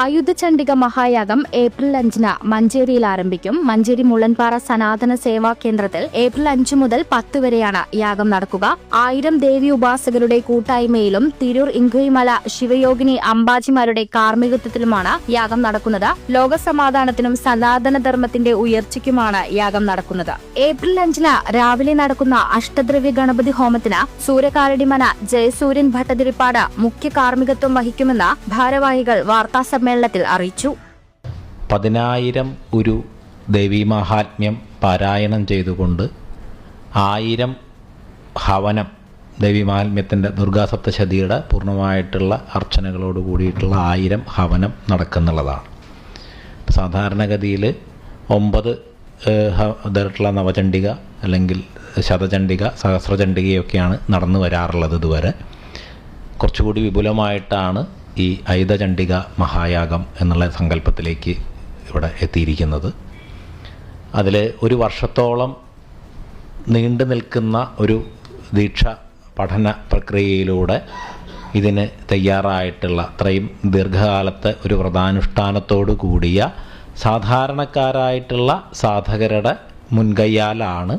അയുധചണ്ഡിക മഹായാഗം April 5 മഞ്ചേരിയിൽ ആരംഭിക്കും. മഞ്ചേരി മുള്ളൻപാറ സനാതന സേവാ കേന്ദ്രത്തിൽ ഏപ്രിൽ 5 മുതൽ 10 വരെയാണ് യാഗം നടക്കുക. 1000 ദേവി ഉപാസകരുടെ കൂട്ടായ്മയിലും തിരൂർ ഇങ്കുയിമല ശിവയോഗിനി അമ്പാജിമാരുടെ കാർമ്മികത്വത്തിലുമാണ് യാഗം നടക്കുന്നത്. ലോകസമാധാനത്തിനും സനാതന ധർമ്മത്തിന്റെ ഉയർച്ചയ്ക്കുമാണ് യാഗം നടക്കുന്നത്. ഏപ്രിൽ 5 രാവിലെ നടക്കുന്ന അഷ്ടദ്രവ്യ ഗണപതി ഹോമത്തിന് സൂര്യകാരടിമന ജയസൂര്യൻ ഭട്ടതിരിപ്പാട് മുഖ്യ കാർമ്മികത്വം വഹിക്കുമെന്ന് ഭാരവാഹികൾ വാർത്താസമ്മേളനത്തിൽ അറിയിച്ചു. 10,000 ഒരു ദേവീമാഹാത്മ്യം പാരായണം ചെയ്തുകൊണ്ട് 1000 ഹവനം ദേവീമാഹാത്മ്യത്തിൻ്റെ ദുർഗാസപ്തശതിയുടെ പൂർണ്ണമായിട്ടുള്ള അർച്ചനകളോട് കൂടിയിട്ടുള്ള 1000 ഹവനം നടക്കുന്നുള്ളതാണ്. സാധാരണഗതിയിൽ 9 തരത്തിലുള്ള നവചണ്ഡിക അല്ലെങ്കിൽ ശതചണ്ഡിക സഹസ്രചണ്ഡികയൊക്കെയാണ് നടന്നു വരാറുള്ളത്. ഇതുവരെ കുറച്ചുകൂടി വിപുലമായിട്ടാണ് ഈ അയുധചണ്ഡിക മഹായാഗം എന്നുള്ള സങ്കല്പത്തിലേക്ക് ഇവിടെ എത്തിയിരിക്കുന്നത്. അതിൽ ഒരു വർഷത്തോളം നീണ്ടു നിൽക്കുന്ന ഒരു ദീക്ഷ പഠന പ്രക്രിയയിലൂടെ ഇതിന് തയ്യാറായിട്ടുള്ള അത്രയും ദീർഘകാലത്തെ ഒരു വ്രതാനുഷ്ഠാനത്തോടു കൂടിയ സാധാരണക്കാരായിട്ടുള്ള സാധകരുടെ മുൻകൈയാലാണ്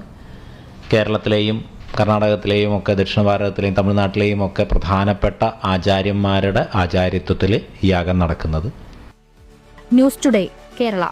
കേരളത്തിലെയും കർണാടകത്തിലെയും ഒക്കെ ദക്ഷിണ ഭാരതത്തിലെയും തമിഴ്നാട്ടിലെയും ഒക്കെ പ്രധാനപ്പെട്ട ആചാര്യന്മാരുടെ ആചാര്യത്വത്തിൽ യാഗം നടക്കുന്നത്. News today Kerala.